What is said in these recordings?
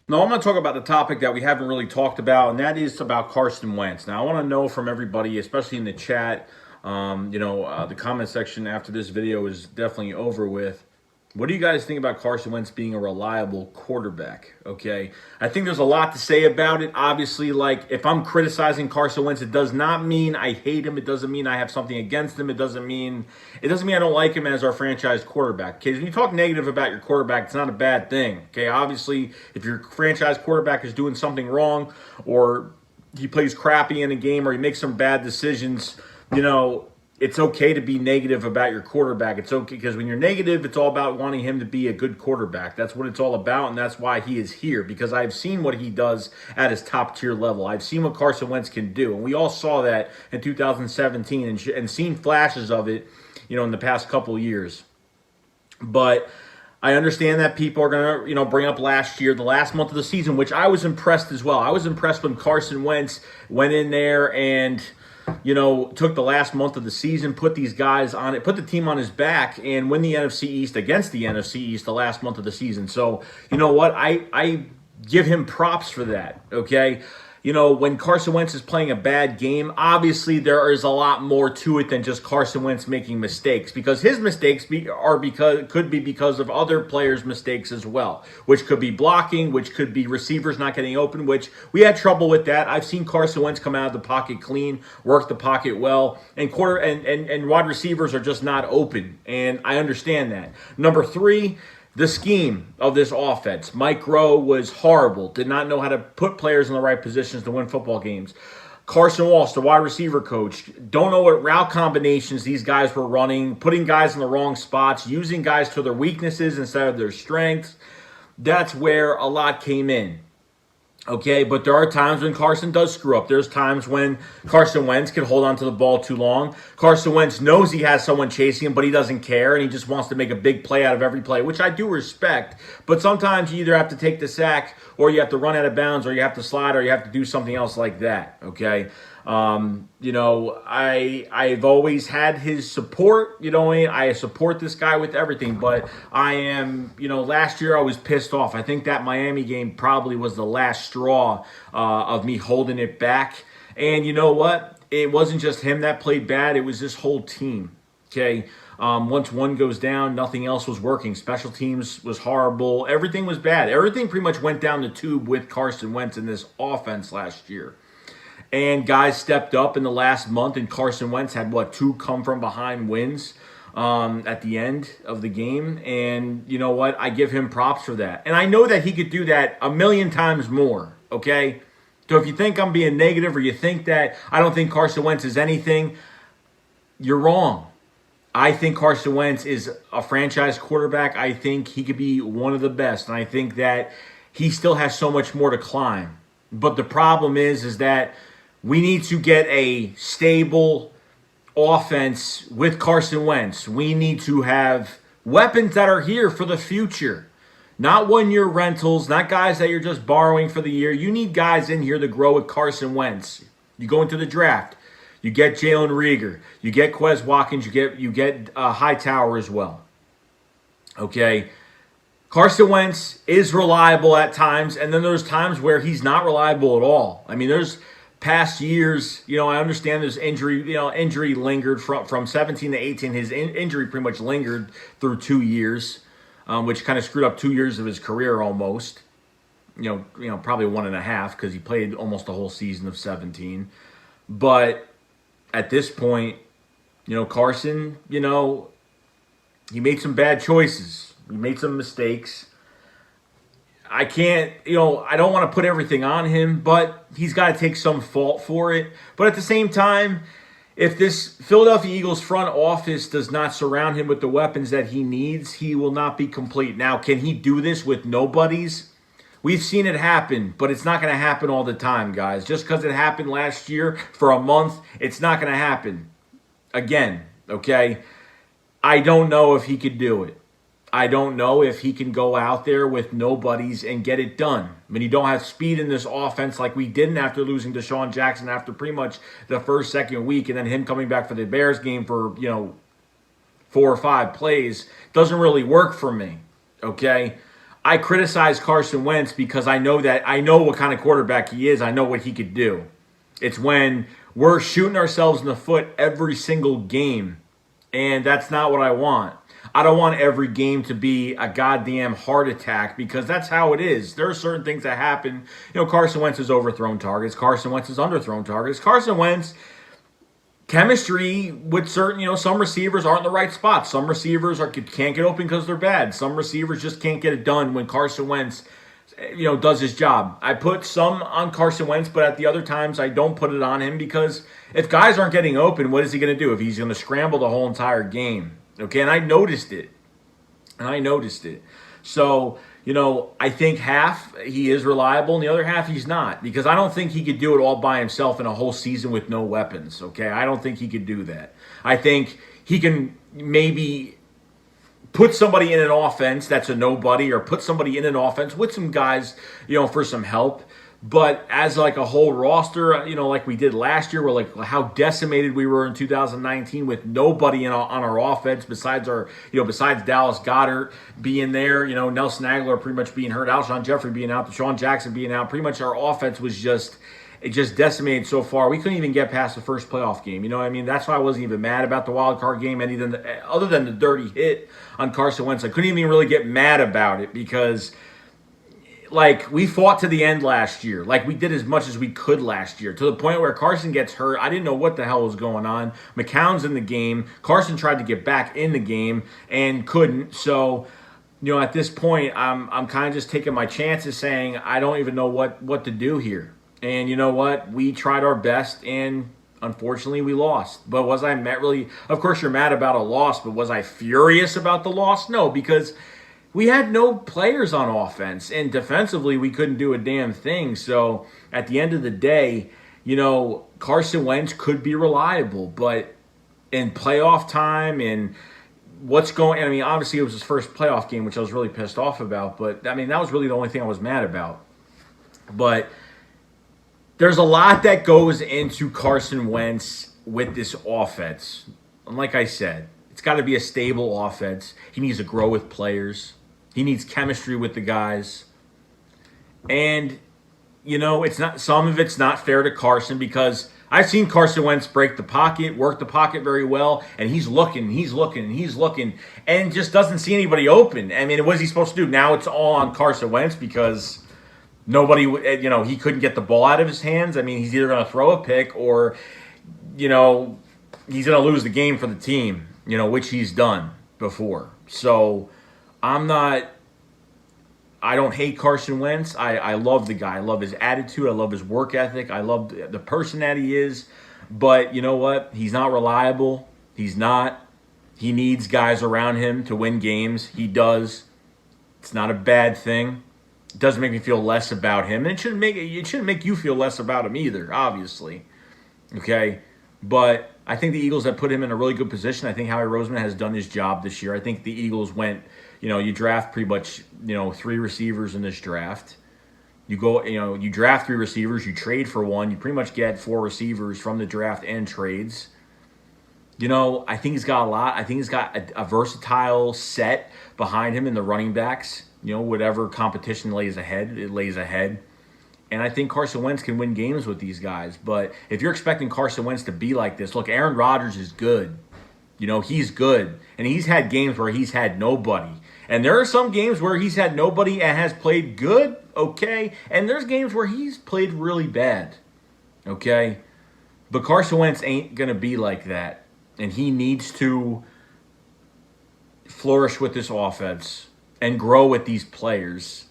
No, I'm going to talk about the topic that we haven't really talked about, and that is about Carson Wentz. Now, I want to know from everybody, especially in the chat, the comment section after this video is definitely over with. What do you guys think about Carson Wentz being a reliable quarterback? Okay. I think there's a lot to say about it. Obviously, like if I'm criticizing Carson Wentz, it does not mean I hate him. It doesn't mean I have something against him. It doesn't mean I don't like him as our franchise quarterback. Okay. When you talk negative about your quarterback, it's not a bad thing. Okay. Obviously, if your franchise quarterback is doing something wrong or he plays crappy in a game or he makes some bad decisions, it's okay to be negative about your quarterback. It's okay because when you're negative, it's all about wanting him to be a good quarterback. That's what it's all about, and that's why he is here, because I've seen what he does at his top-tier level. I've seen what Carson Wentz can do, and we all saw that in 2017 and seen flashes of it, in the past couple of years. But I understand that people are going to, bring up last year, the last month of the season, which I was impressed as well. I was impressed when Carson Wentz went in there and took the last month of the season, put these guys on it, put the team on his back, and win the NFC East against the NFC East the last month of the season. So, you know what? I give him props for that, okay? When Carson Wentz is playing a bad game, obviously there is a lot more to it than just Carson Wentz making mistakes, because his mistakes could be because of other players' mistakes as well, which could be blocking, which could be receivers not getting open, which we had trouble with that. I've seen Carson Wentz come out of the pocket clean, work the pocket well, and wide receivers are just not open, and I understand that. Number three, the scheme of this offense. Mike Rowe was horrible. Did not know how to put players in the right positions to win football games. Carson Walsh, the wide receiver coach, don't know what route combinations these guys were running, putting guys in the wrong spots, using guys to their weaknesses instead of their strengths. That's where a lot came in. Okay, but there are times when Carson does screw up. There's times when Carson Wentz can hold on to the ball too long. Carson Wentz knows he has someone chasing him, but he doesn't care, and he just wants to make a big play out of every play, which I do respect. But sometimes you either have to take the sack, or you have to run out of bounds, or you have to slide, or you have to do something else like that, okay? I've always had his support. I support this guy with everything, but I am, last year I was pissed off. I think that Miami game probably was the last straw of me holding it back. And you know what? It wasn't just him that played bad. It was this whole team. Okay. Once one goes down, nothing else was working. Special teams was horrible. Everything was bad. Everything pretty much went down the tube with Carson Wentz in this offense last year. And guys stepped up in the last month, and Carson Wentz had, two come-from-behind wins at the end of the game. And you know what? I give him props for that. And I know that he could do that a million times more, okay? So if you think I'm being negative or you think that I don't think Carson Wentz is anything, you're wrong. I think Carson Wentz is a franchise quarterback. I think he could be one of the best. And I think that he still has so much more to climb. But the problem is that we need to get a stable offense with Carson Wentz. We need to have weapons that are here for the future. Not one-year rentals, not guys that you're just borrowing for the year. You need guys in here to grow with Carson Wentz. You go into the draft. You get Jalen Reagor. You get Quez Watkins. You get Hightower as well. Okay. Carson Wentz is reliable at times, and then there's times where he's not reliable at all. I mean, there's past years, I understand there's injury lingered from 17 to 18. His injury pretty much lingered through 2 years, which kind of screwed up 2 years of his career almost. Probably 1.5 because he played almost the whole season of 17. But at this point, Carson, he made some bad choices. He made some mistakes. I can't, I don't want to put everything on him, but he's got to take some fault for it. But at the same time, if this Philadelphia Eagles front office does not surround him with the weapons that he needs, he will not be complete. Now, can he do this with nobodies? We've seen it happen, but it's not going to happen all the time, guys. Just because it happened last year for a month, it's not going to happen again, okay? I don't know if he could do it. I don't know if he can go out there with nobodies and get it done. I mean, you don't have speed in this offense like we didn't after losing to Deshaun Jackson after pretty much the second week, and then him coming back for the Bears game for, 4 or 5 plays. Doesn't really work for me, okay? I criticize Carson Wentz because I know what kind of quarterback he is. I know what he could do. It's when we're shooting ourselves in the foot every single game, and that's not what I want. I don't want every game to be a goddamn heart attack because that's how it is. There are certain things that happen. Carson Wentz has overthrown targets. Carson Wentz has underthrown targets. Carson Wentz, chemistry with certain, some receivers aren't in the right spot. Some receivers can't get open because they're bad. Some receivers just can't get it done when Carson Wentz, does his job. I put some on Carson Wentz, but at the other times I don't put it on him because if guys aren't getting open, what is he going to do? If he's going to scramble the whole entire game. Okay, and I noticed it. So, I think half he is reliable and the other half he's not because I don't think he could do it all by himself in a whole season with no weapons, okay? I don't think he could do that. I think he can maybe put somebody in an offense that's a nobody or put somebody in an offense with some guys, for some help. But as like a whole roster, like we did last year, we're like how decimated we were in 2019 with nobody on our offense besides besides Dallas Goedert being there, Nelson Aguilar pretty much being hurt, Alshon Jeffrey being out, Deshaun Jackson being out. Pretty much our offense was just decimated so far. We couldn't even get past the first playoff game. That's why I wasn't even mad about the wild card game, other than the dirty hit on Carson Wentz. I couldn't even really get mad about it because we fought to the end last year. We did as much as we could last year to the point where Carson gets hurt. I didn't know what the hell was going on. McCown's in the game. Carson tried to get back in the game and couldn't. So, at this point, I'm kind of just taking my chances saying I don't even know what to do here. And you know what? We tried our best and unfortunately we lost. But was I really? Of course you're mad about a loss, but was I furious about the loss? No, because we had no players on offense, and defensively we couldn't do a damn thing. So at the end of the day, Carson Wentz could be reliable, but in playoff time and obviously it was his first playoff game, which I was really pissed off about, but that was really the only thing I was mad about. But there's a lot that goes into Carson Wentz with this offense. And like I said, it's got to be a stable offense. He needs to grow with players. He needs chemistry with the guys. And, some of it's not fair to Carson because I've seen Carson Wentz break the pocket, work the pocket very well, and he's looking, and just doesn't see anybody open. What is he supposed to do? Now it's all on Carson Wentz because nobody, he couldn't get the ball out of his hands. He's either going to throw a pick or, he's going to lose the game for the team, which he's done before. So I don't hate Carson Wentz. I love the guy. I love his attitude. I love his work ethic. I love the person that he is. But you know what? He's not reliable. He's not. He needs guys around him to win games. He does. It's not a bad thing. It doesn't make me feel less about him. And it shouldn't make you feel less about him either, obviously. Okay? But I think the Eagles have put him in a really good position. I think Howie Roseman has done his job this year. I think the Eagles went, you draft pretty much, 3 receivers in this draft. You draft 3 receivers, you trade for 1. You pretty much get 4 receivers from the draft and trades. I think he's got a lot. I think he's got a versatile set behind him in the running backs. Whatever competition lays ahead, it lays ahead. And I think Carson Wentz can win games with these guys. But if you're expecting Carson Wentz to be like this, look, Aaron Rodgers is good. He's good. And he's had games where he's had nobody. And there are some games where he's had nobody and has played good, okay? And there's games where he's played really bad, okay? But Carson Wentz ain't going to be like that. And he needs to flourish with this offense and grow with these players.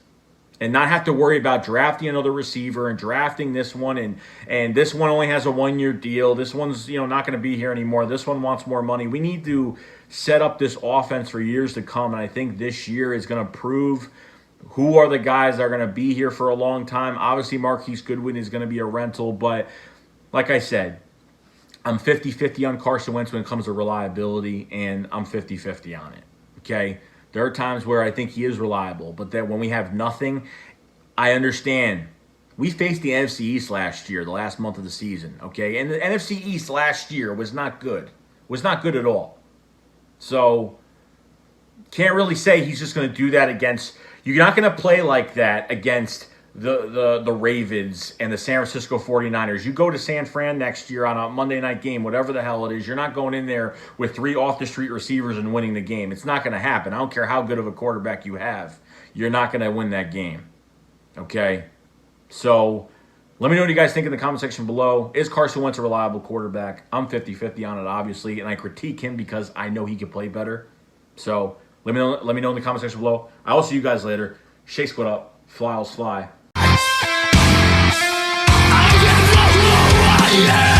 And not have to worry about drafting another receiver and drafting this one. And this one only has a 1-year deal. This one's not going to be here anymore. This one wants more money. We need to set up this offense for years to come. And I think this year is going to prove who are the guys that are going to be here for a long time. Obviously, Marquise Goodwin is going to be a rental. But like I said, I'm 50-50 on Carson Wentz when it comes to reliability. And I'm 50-50 on it. Okay? There are times where I think he is reliable, but then when we have nothing, I understand. We faced the NFC East last year, the last month of the season, okay? And the NFC East last year was not good. Was not good at all. So, can't really say he's just going to do that against, You're not going to play like that against the Ravens and the San Francisco 49ers. You go to San Fran next year on a Monday night game, whatever the hell it is, you're not going in there with 3 off-the-street receivers and winning the game. It's not going to happen. I don't care how good of a quarterback you have. You're not going to win that game. Okay? So let me know what you guys think in the comment section below. Is Carson Wentz a reliable quarterback? I'm 50-50 on it, obviously, and I critique him because I know he can play better. So let me know in the comment section below. I will see you guys later. Shake Squad up. Fly, fly. Yeah.